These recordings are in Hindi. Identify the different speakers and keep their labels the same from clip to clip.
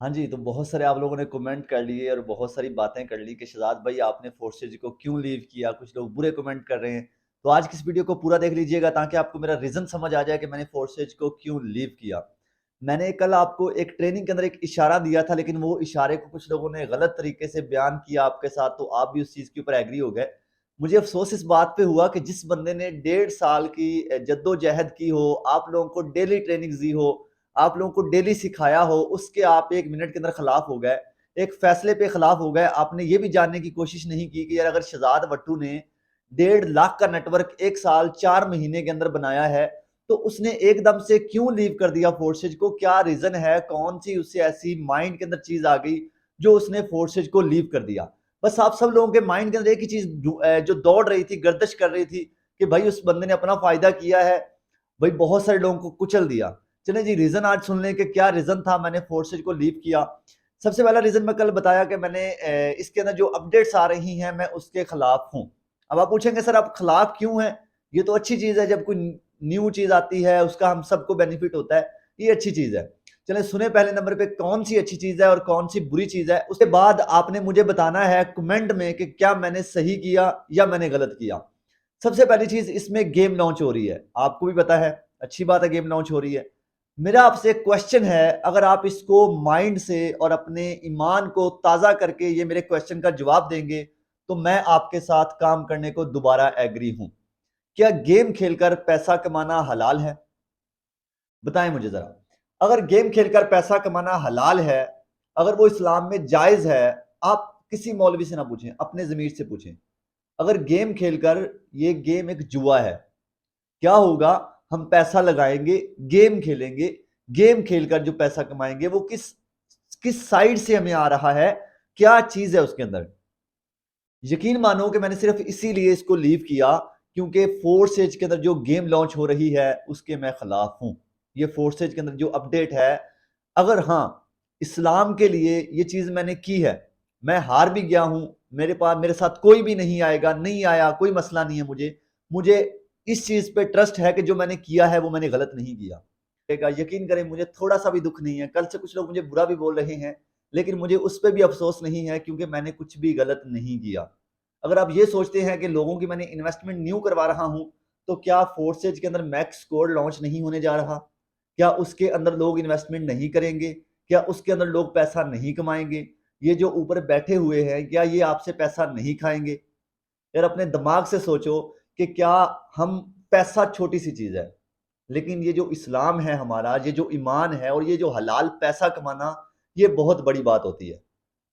Speaker 1: हाँ जी, तो बहुत सारे आप लोगों ने कमेंट कर लिए और बहुत सारी बातें कर ली कि शहज़ाद भाई आपने फोर्सेज़ को क्यों लीव किया? कुछ लोग बुरे कमेंट कर रहे हैं। तो आज की इस वीडियो को पूरा देख लीजिएगा ताकि आपको मेरा रीज़न समझ आ जाए कि मैंने फोर्सेज़ को क्यों लीव किया। मैंने कल आपको एक ट्रेनिंग के अंदर एक इशारा दिया था, लेकिन वो इशारे को कुछ लोगों ने गलत तरीके से बयान किया आपके साथ, तो आप भी उस चीज़ के ऊपर एग्री हो गए। मुझे अफ़सोस इस बात पे हुआ कि जिस बंदे ने 1.5 साल की जद्दोजहद की हो, आप लोगों को डेली ट्रेनिंग्स दी हो, आप लोगों को डेली सिखाया हो, उसके आप 1 मिनट के अंदर खिलाफ हो गए, एक फैसले पे खिलाफ हो गए। आपने ये भी जानने की कोशिश नहीं की कि यार अगर शहज़ाद भट्टू ने 1.5 लाख का नेटवर्क 1 साल 4 महीने के अंदर बनाया है, तो उसने एकदम से क्यों लीव कर दिया फोर्सेज को? क्या रीज़न है? कौन-सी उससे ऐसी माइंड के अंदर चीज़ आ गई, जो उसने फोर्सेज को लीव कर दिया? बस आप सब लोगों के माइंड के अंदर एक ही चीज़ जो दौड़ रही थी, गर्दिश कर रही थी कि भाई उस बंदे ने अपना फ़ायदा किया है, भाई बहुत सारे लोगों को कुचल दिया। चलें जी, रीज़न आज सुन लें कि क्या रीज़न था मैंने फोर्सेज को लीव किया। सबसे पहला रीज़न मैं कल बताया कि मैंने इसके अंदर जो अपडेट्स आ रही हैं मैं उसके खिलाफ हूँ। अब आप पूछेंगे सर आप खिलाफ क्यों हैं? ये तो अच्छी चीज़ है, जब कोई न्यू चीज़ आती है उसका हम सबको बेनिफिट होता है, ये अच्छी चीज़ है। चलें सुने पहले नंबर पे कौन-सी अच्छी चीज़ है और कौन-सी बुरी चीज़ है, उसके बाद आपने मुझे बताना है कमेंट में कि क्या मैंने सही किया या मैंने गलत किया। सबसे पहली चीज़, इसमें गेम लॉन्च हो रही है, आपको भी पता है, अच्छी बात है गेम लॉन्च हो रही है। मेरा आपसे क्वेश्चन है, अगर आप इसको माइंड से और अपने ईमान को ताज़ा करके ये मेरे क्वेश्चन का जवाब देंगे, तो मैं आपके साथ काम करने को दोबारा एग्री हूं। क्या गेम खेलकर पैसा कमाना हलाल है? बताएं मुझे जरा। अगर गेम खेलकर पैसा कमाना हलाल है, अगर वो इस्लाम में जायज है, आप किसी मौलवी से ना पूछें, अपने जमीर से पूछें। अगर गेम खेलकर, ये गेम एक जुआ है, क्या होगा, हम पैसा लगाएंगे, गेम खेलेंगे, गेम खेलकर जो पैसा कमाएंगे वो किस किस साइड से हमें आ रहा है, क्या चीज है उसके अंदर। यकीन मानो कि मैंने सिर्फ इसीलिए इसको लीव किया क्योंकि फोर्स एज के अंदर जो गेम लॉन्च हो रही है उसके मैं खिलाफ हूं। ये फोर्स एज के अंदर जो अपडेट है, अगर हाँ इस्लाम के लिए ये चीज मैंने की है, मैं हार भी गया हूं, मेरे पास मेरे साथ कोई भी नहीं आएगा, नहीं आया कोई मसला नहीं है, मुझे मुझे इस चीज पे ट्रस्ट है कि जो मैंने किया है वो मैंने गलत नहीं किया। यकीन करें मुझे थोड़ा सा भी दुख नहीं है। कल से कुछ लोग मुझे बुरा भी बोल रहे हैं, लेकिन मुझे उस पर भी अफसोस नहीं है क्योंकि मैंने कुछ भी गलत नहीं किया। अगर आप ये सोचते हैं कि लोगों की मैंने इन्वेस्टमेंट न्यू करवा रहा हूं, तो क्या फोर्सेज के अंदर मैक्स कोड लॉन्च नहीं होने जा रहा? क्या उसके अंदर लोग इन्वेस्टमेंट नहीं करेंगे? क्या उसके अंदर लोग पैसा नहीं कमाएंगे? ये जो ऊपर बैठे हुए हैं, क्या ये आपसे पैसा नहीं खाएंगे? यार अपने दिमाग से सोचो कि क्या हम, पैसा छोटी सी चीज है, लेकिन ये जो इस्लाम है हमारा, ये जो ईमान है और ये जो हलाल पैसा कमाना, ये बहुत बड़ी बात होती है।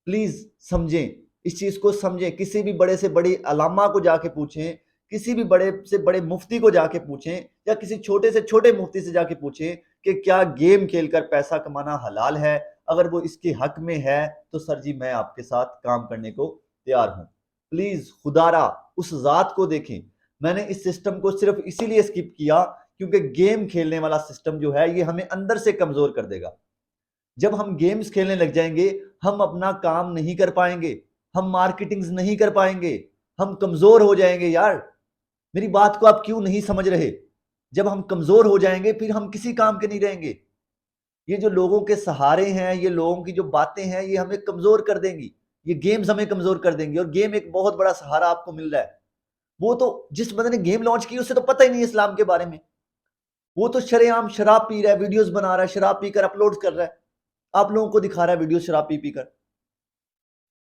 Speaker 1: प्लीज समझें, इस चीज को समझें। किसी भी बड़े से बड़ी अलामा को जाके पूछें, किसी भी बड़े से बड़े मुफ्ती को जाके पूछें, या किसी छोटे से छोटे मुफ्ती से जाके पूछें कि क्या गेम खेलकर पैसा कमाना हलाल है। अगर वो इसके हक में है तो सर जी मैं आपके साथ काम करने को तैयार हूं। प्लीज खुदारा उस जात को देखें। मैंने इस सिस्टम को सिर्फ इसीलिए स्किप किया क्योंकि गेम खेलने वाला सिस्टम जो है ये हमें अंदर से कमजोर कर देगा। जब हम गेम्स खेलने लग जाएंगे, हम अपना काम नहीं कर पाएंगे, हम मार्केटिंग नहीं कर पाएंगे, हम कमजोर हो जाएंगे। यार मेरी बात को आप क्यों नहीं समझ रहे? जब हम कमजोर हो जाएंगे फिर हम किसी काम के नहीं रहेंगे। ये जो लोगों के सहारे हैं, ये लोगों की जो बातें हैं, ये हमें कमजोर कर देंगी। ये गेम्स हमें कमजोर कर देंगी, और गेम एक बहुत बड़ा सहारा आपको मिल रहा है। वो तो जिस बंदे ने गेम लॉन्च की उसे तो पता ही नहीं इस्लाम के बारे में। वो तो शरेआम शराब पी रहा है, वीडियोस बना रहा है, शराब पीकर अपलोड कर रहा है, आप लोगों को दिखा रहा है वीडियो शराब पी पी कर।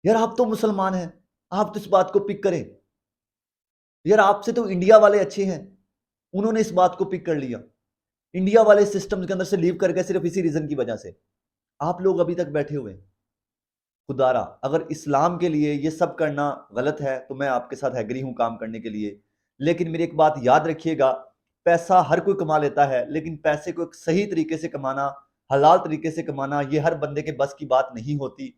Speaker 1: यार आप तो मुसलमान हैं, आप तो इस बात को पिक करें। यार आपसे तो इंडिया वाले अच्छे हैं, उन्होंने इस बात को पिक कर लिया। इंडिया वाले सिस्टम के अंदर से लीव कर गए सिर्फ इसी रीजन की वजह से। आप लोग अभी तक बैठे हुए हैं। खुदारा अगर इस्लाम के लिए ये सब करना गलत है तो मैं आपके साथ एग्री हूं काम करने के लिए, लेकिन मेरी एक बात याद रखिएगा, पैसा हर कोई कमा लेता है, लेकिन पैसे को एक सही तरीके से कमाना, हलाल तरीके से कमाना, ये हर बंदे के बस की बात नहीं होती।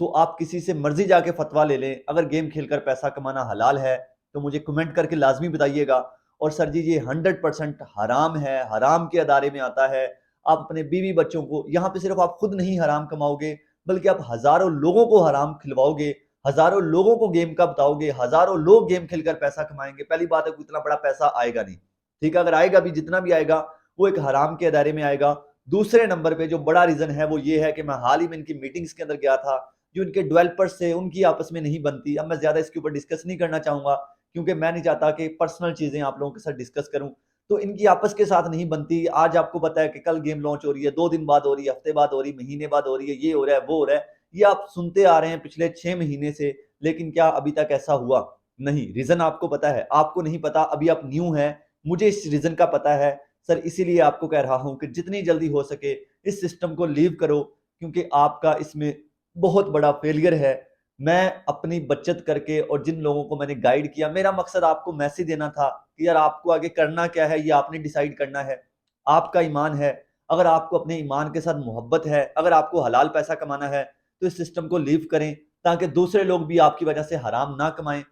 Speaker 1: सो आप किसी से मर्जी जाके फतवा ले लें, अगर गेम खेलकर पैसा कमाना हलाल है तो मुझे कमेंट करके लाजमी बताइएगा। और सर जी ये 100% हराम है, हराम के अदारे में आता है। आप अपने बीवी बच्चों को, यहाँ पे सिर्फ आप खुद नहीं हराम कमाओगे, बल्कि आप हजारों लोगों को हराम खिलवाओगे, हजारों लोगों को गेम का बताओगे, हजारों लोग गेम खेलकर पैसा कमाएंगे। पहली बात है इतना बड़ा पैसा आएगा नहीं, ठीक है, अगर आएगा भी, जितना भी आएगा वो एक हराम के दायरे में आएगा। दूसरे नंबर पे जो बड़ा रीजन है वो ये है कि मैं हाल ही में इनकी मीटिंग्स के अंदर गया था, जो इनके डेवलपर्स थे उनकी आपस में नहीं बनती। अब मैं ज्यादा इसके ऊपर डिस्कस नहीं करना चाहूंगा क्योंकि मैं नहीं चाहता कि पर्सनल चीजें आप लोगों के साथ डिस्कस करूं। तो इनकी आपस के साथ नहीं बनती। आज आपको पता है कि कल गेम लॉन्च हो रही है, 2 दिन बाद हो रही है, हफ्ते बाद हो रही है, महीने बाद हो रही है, ये हो रहा है, वो हो रहा है। ये आप सुनते आ रहे हैं पिछले 6 महीने से, लेकिन क्या अभी तक ऐसा हुआ? नहीं। रीजन आपको पता है? आपको नहीं पता, अभी आप न्यू हैं। मुझे इस रीजन का पता है सर, इसीलिए आपको कह रहा हूं कि जितनी जल्दी हो सके इस सिस्टम को लीव करो, क्योंकि आपका इसमें बहुत बड़ा फेलियर है। मैं अपनी बचत करके और जिन लोगों को मैंने गाइड किया, मेरा मकसद आपको मैसेज देना था कि यार आपको आगे करना क्या है ये आपने डिसाइड करना है। आपका ईमान है, अगर आपको अपने ईमान के साथ मोहब्बत है, अगर आपको हलाल पैसा कमाना है, तो इस सिस्टम को लीव करें ताकि दूसरे लोग भी आपकी वजह से हराम ना कमाएं।